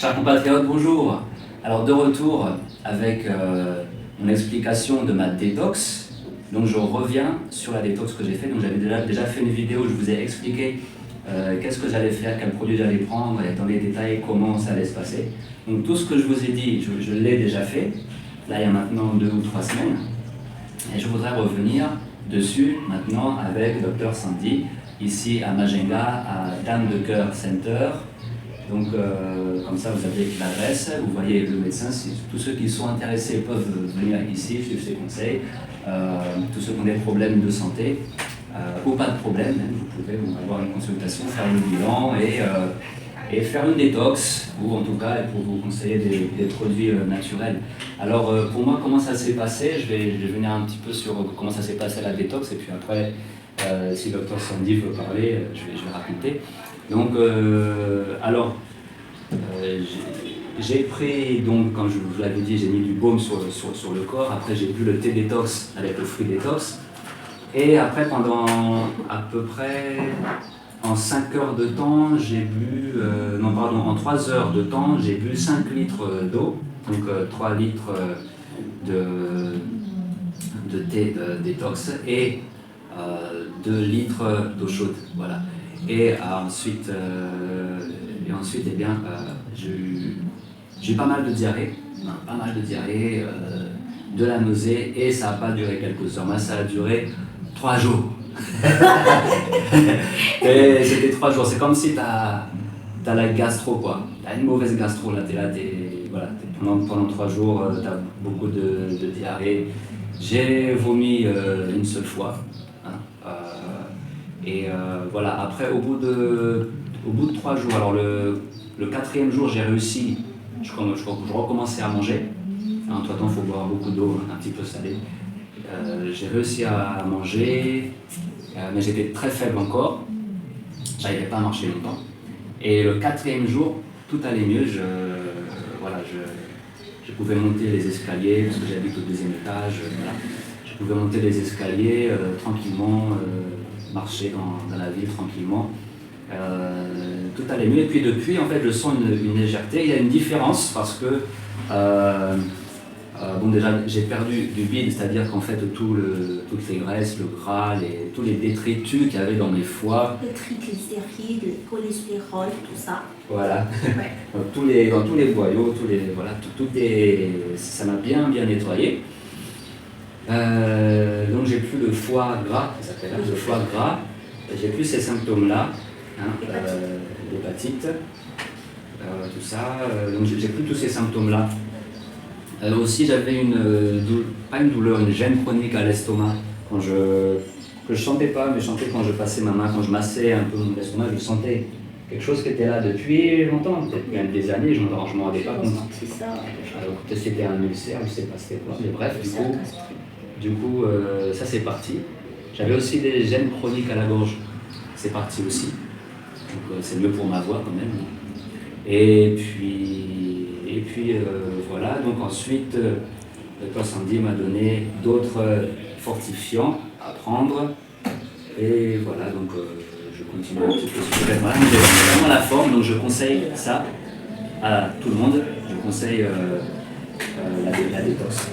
Chers compatriotes, bonjour. Alors de retour avec mon explication de ma détox. Donc je reviens sur la détox que j'ai fait. Donc j'avais déjà fait une vidéo où je vous ai expliqué qu'est-ce que j'allais faire, quel produit j'allais prendre et dans les détails comment ça allait se passer. Donc tout ce que je vous ai dit, je l'ai déjà fait. Là il y a maintenant 2 ou 3 semaines. Et je voudrais revenir dessus maintenant avec Dr Sandy, ici à Majinga, à Dame de Cœur Center. Donc comme ça vous avez l'adresse, vous voyez le médecin, si tous ceux qui sont intéressés peuvent venir ici, suivre ses conseils. Tous ceux qui ont des problèmes de santé, ou pas de problème, même, vous pouvez avoir une consultation, faire le bilan et faire une détox, ou en tout cas pour vous conseiller des produits naturels. Alors pour moi, comment ça s'est passé, je vais venir un petit peu sur comment ça s'est passé la détox, et puis après, si Dr Sandy veut parler, je vais raconter. Donc, j'ai pris, donc, comme je vous l'avais dit, j'ai mis du baume sur le corps. Après, j'ai bu le thé détox avec le fruit détox. Et après, pendant à peu près en 5 heures de temps, j'ai bu, en 3 heures de temps, j'ai bu 5 litres d'eau. Donc 3 litres de thé détox et 2 litres d'eau chaude. Voilà. Et ensuite, eh bien, j'ai eu pas mal de diarrhée, de la nausée, et ça n'a pas duré quelques heures. Moi, ça a duré 3 jours. Et c'était 3 jours. C'est comme si tu as la gastro, quoi. Tu as une mauvaise gastro, là, pendant 3 jours, tu as beaucoup de diarrhée. J'ai vomi une seule fois. Voilà, après, au bout de 3 jours, alors le 4e jour, j'ai réussi, je recommençais à manger. Entre-temps, il faut boire beaucoup d'eau, un petit peu salée. J'ai réussi à manger, mais j'étais très faible encore. Je n'arrivais pas à marcher longtemps. Et le 4e jour, tout allait mieux. Je pouvais monter les escaliers, parce que j'habite au 2e étage. Voilà. Je pouvais monter les escaliers tranquillement, marcher dans la ville tranquillement. Tout allait mieux. Et puis depuis, en fait, je sens une légèreté. Il y a une différence parce que, déjà, j'ai perdu du bide, c'est-à-dire qu'en fait, toutes les graisses, le gras, tous les détritus qu'il y avait dans mes foies. Le triglycéride, le cholestérol, tout ça. Voilà. Ouais. Dans tous les boyaux, ça m'a bien nettoyé. Donc j'ai plus le foie gras, ça s'appelle le foie gras. J'ai plus ces symptômes-là, l'hépatite, tout ça. Donc j'ai plus tous ces symptômes-là. Aussi j'avais pas une douleur, une gêne chronique à l'estomac que je sentais pas, mais je sentais quand je passais ma main, quand je massais un peu mon estomac, je sentais quelque chose qui était là depuis longtemps, peut-être même des années, je m'en rendais pas compte. Peut-être c'était un ulcère, je sais pas c'était quoi, mais bref, du coup, ça c'est parti. J'avais aussi des gènes chroniques à la gorge, c'est parti aussi. Donc c'est mieux pour ma voix quand même. Et puis voilà, donc ensuite, Dr Sandy m'a donné d'autres fortifiants à prendre. Et voilà, donc je continue un petit peu sur le voilà, j'ai vraiment la forme, donc je conseille ça à tout le monde. Je conseille la détox.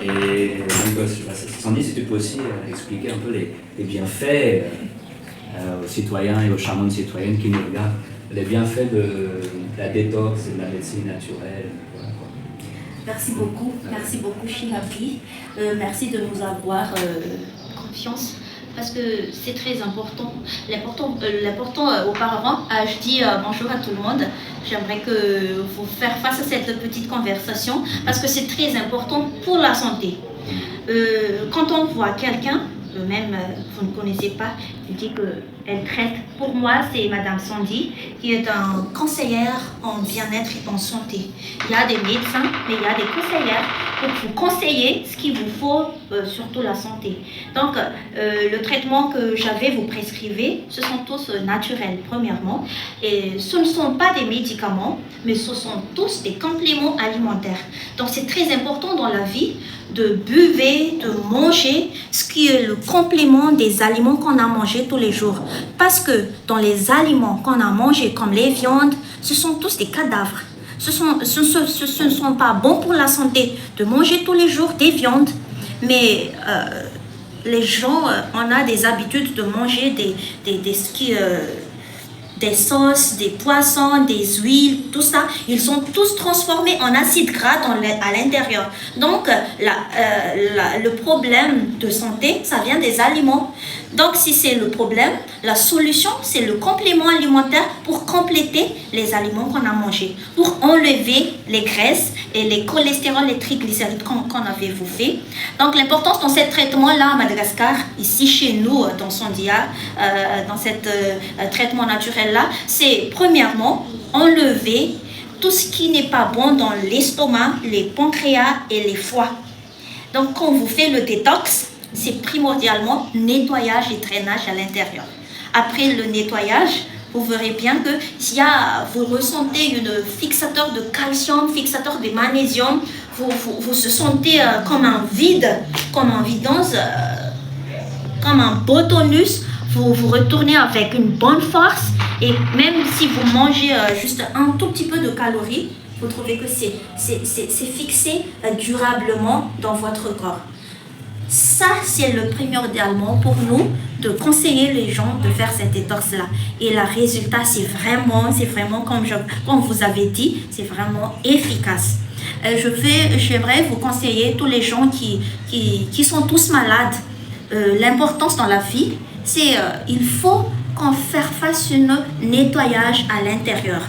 Et donc, Sandy, si tu peux aussi expliquer un peu les bienfaits aux citoyens et aux charmantes citoyennes qui nous regardent, les bienfaits de la détox et de la médecine naturelle. Voilà. Merci beaucoup Shinabi. Merci de nous avoir confiance. Parce que c'est très important. L'important auparavant, je dis bonjour à tout le monde. J'aimerais que vous faire face à cette petite conversation parce que c'est très important pour la santé. Quand on voit quelqu'un, même vous ne connaissez pas, je dis qu'elle traite. Pour moi, c'est Madame Sandy qui est une conseillère en bien-être et en santé. Il y a des médecins, mais il y a des conseillères pour vous conseiller ce qu'il vous faut, surtout la santé. Donc, le traitement que j'avais vous prescrivez, ce sont tous naturels, premièrement. Et ce ne sont pas des médicaments, mais ce sont tous des compléments alimentaires. Donc, c'est très important dans la vie de buver, de manger ce qui est le complément des aliments qu'on a mangés. manger tous les jours. Parce que dans les aliments qu'on a mangés, comme les viandes, ce sont tous des cadavres. Ce ne sont pas bons pour la santé de manger tous les jours des viandes. Mais les gens, on a des habitudes de manger des sauces, des poissons, des huiles, tout ça. Ils sont tous transformés en acides gras à l'intérieur. Donc, le problème de santé, ça vient des aliments. Donc, si c'est le problème, la solution, c'est le complément alimentaire pour compléter les aliments qu'on a mangés, pour enlever les graisses et les cholestérols, les triglycérides qu'on avait vous fait. Donc, l'importance dans ce traitement-là à Madagascar, ici chez nous, dans Sandia, dans ce traitement naturel-là, c'est premièrement enlever tout ce qui n'est pas bon dans l'estomac, les pancréas et les foies. Donc, quand vous faites le détox, c'est primordialement nettoyage et drainage à l'intérieur. Après le nettoyage, vous verrez bien que vous ressentez une fixateur de calcium, fixateur de magnésium, vous se sentez comme un vide, comme un vidange, comme un beau tonus. Vous retournez avec une bonne force et même si vous mangez juste un tout petit peu de calories, vous trouvez que c'est fixé durablement dans votre corps. Ça, c'est le primordialement pour nous de conseiller les gens de faire cette détox-là. Et le résultat, c'est vraiment, comme vous avez dit, c'est vraiment efficace. J'aimerais vous conseiller tous les gens qui sont tous malades. L'importance dans la vie, c'est il faut qu'on fasse un nettoyage à l'intérieur,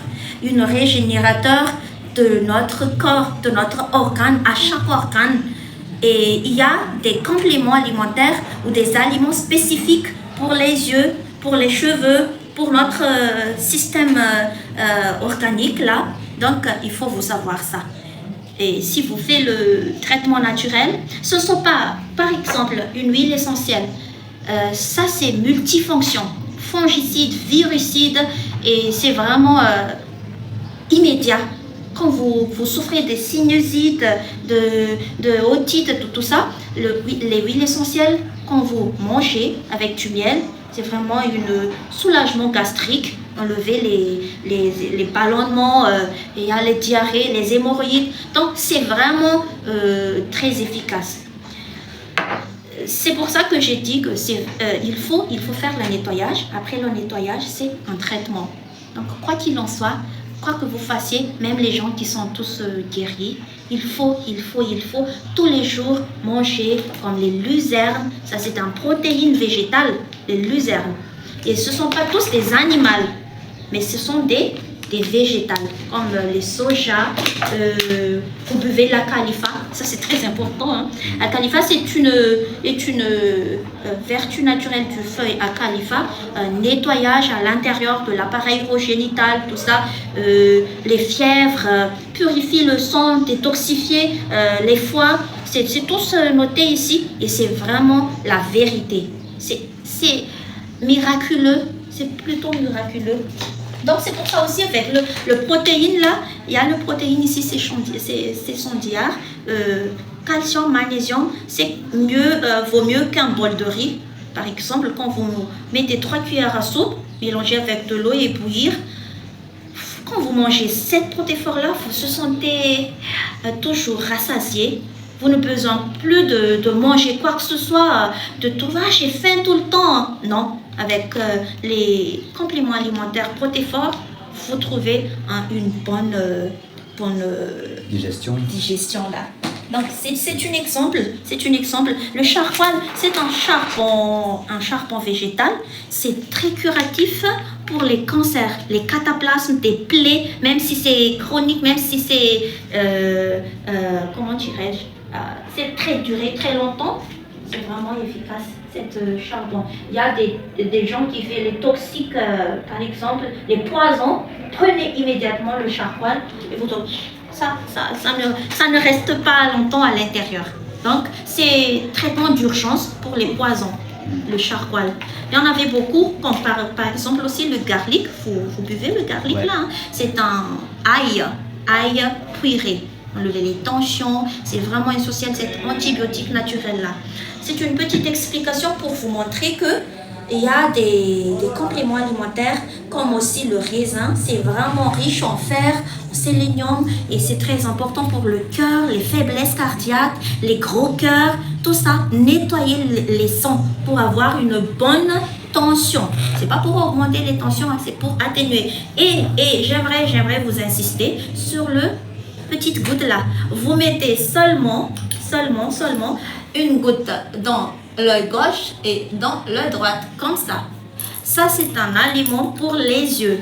un régénérateur de notre corps, de notre organe, à chaque organe. Et il y a des compléments alimentaires ou des aliments spécifiques pour les yeux, pour les cheveux, pour notre système organique là. Donc, il faut vous savoir ça. Et si vous faites le traitement naturel, ce ne sont pas, par exemple, une huile essentielle. Ça, c'est multifonction. Fongicide, virucide, et c'est vraiment immédiat. Quand vous souffrez des sinusites, de otite, tout ça, les huiles essentielles, quand vous mangez avec du miel, c'est vraiment un soulagement gastrique, enlever les ballonnements, il y a les diarrhées, les hémorroïdes. Donc, c'est vraiment très efficace. C'est pour ça que j'ai dit que il faut faire le nettoyage. Après le nettoyage, c'est un traitement. Donc, quoi qu'il en soit, quoi que vous fassiez, même les gens qui sont tous guéris, il faut tous les jours manger comme les luzernes. Ça, c'est une protéine végétale, les luzernes. Et ce ne sont pas tous des animaux, mais ce sont des végétales, comme les soja. Vous buvez la califa, ça c'est très important. Hein. La califa, c'est une vertu naturelle du feuille à califa, nettoyage à l'intérieur de l'appareil urogénital, tout ça, les fièvres, purifie le sang, détoxifier les foies, c'est tous noté ici et c'est vraiment la vérité. C'est miraculeux, c'est plutôt miraculeux. Donc c'est pour ça aussi avec le protéine là, il y a le protéine ici, c'est Sandia, calcium, magnésium, c'est mieux, vaut mieux qu'un bol de riz. Par exemple, quand vous mettez 3 cuillères à soupe, mélangez avec de l'eau et bouillir, quand vous mangez cette protéphore là, vous se sentez toujours rassasié. Vous n'avez besoin plus de manger quoi que ce soit, de tout, j'ai faim tout le temps. Non, avec les compléments alimentaires protéphores, vous trouvez une bonne digestion là. Donc c'est un exemple. Le charpoal, c'est un charbon végétal. C'est très curatif pour les cancers, les cataplasmes, des plaies, même si c'est chronique, même si c'est comment dirais-je, c'est très duré très longtemps. C'est vraiment efficace, cette charbon. Il y a des gens qui font les toxiques, par exemple, les poisons. Prenez immédiatement le charpoal et vous ça ne reste pas longtemps à l'intérieur. Donc, c'est traitement d'urgence pour les poisons, le charpoal. Il y en avait beaucoup, comme par exemple aussi le garlic. Vous buvez le garlic là. Hein. C'est un ail puéré. Enlever les tensions, c'est vraiment essentiel, cet antibiotique naturel là. C'est une petite explication pour vous montrer que il y a des compléments alimentaires comme aussi le raisin. C'est vraiment riche en fer, en sélénium et c'est très important pour le cœur, les faiblesses cardiaques, les gros cœurs, tout ça. Nettoyer les sangs pour avoir une bonne tension. C'est pas pour augmenter les tensions, hein, c'est pour atténuer. Et j'aimerais vous insister sur le petite goutte là. Vous mettez seulement une goutte dans l'œil gauche et dans l'œil droit, comme ça. Ça, c'est un aliment pour les yeux.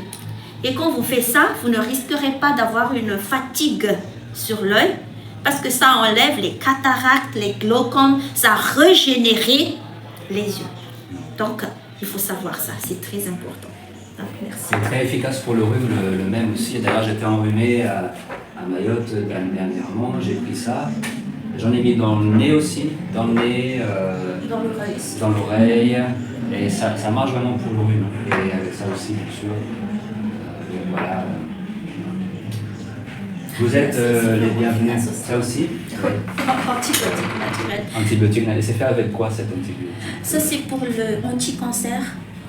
Et quand vous faites ça, vous ne risquerez pas d'avoir une fatigue sur l'œil parce que ça enlève les cataractes, les glaucomes, ça régénère les yeux. Donc, il faut savoir ça, c'est très important. Donc, merci. C'est très efficace pour le rhume, le même aussi. D'ailleurs, j'étais enrhumé à Mayotte dernièrement, j'ai pris ça. J'en ai mis dans le nez aussi, dans le nez, dans l'oreille, et ça marche vraiment pour le rhume. Et avec ça aussi, bien sûr. Donc voilà. Vous êtes les bienvenus. Ça aussi? Antibiotique naturel. Antibiotique, et c'est fait avec quoi cet antibiotique? Ça, c'est pour le anti-cancer.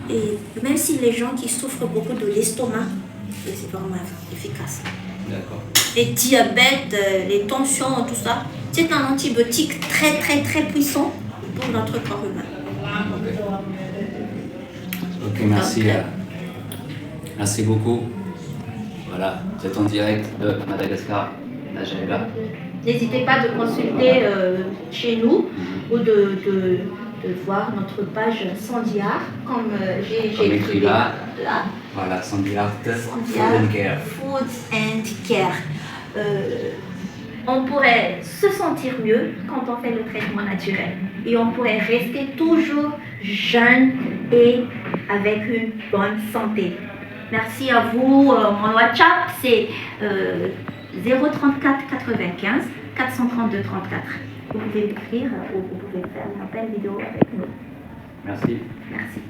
Et même si les gens qui souffrent beaucoup de l'estomac, c'est vraiment efficace. D'accord. Les diabètes, les tensions, tout ça, c'est un antibiotique très très très puissant pour notre corps humain. Ok, merci. Merci beaucoup. Voilà, c'est en direct de Madagascar, Najaïla. N'hésitez pas de consulter chez nous ou de voir notre page Sandiar, comme j'ai écrit là. là. Voilà, Sandiar Sandiar Food and Care. Food and Care. On pourrait se sentir mieux quand on fait le traitement naturel. Et on pourrait rester toujours jeune et avec une bonne santé. Merci à vous. Mon WhatsApp, c'est 034 95 432 34. Vous pouvez m'écrire ou vous pouvez faire un appel vidéo avec nous. Merci. Merci.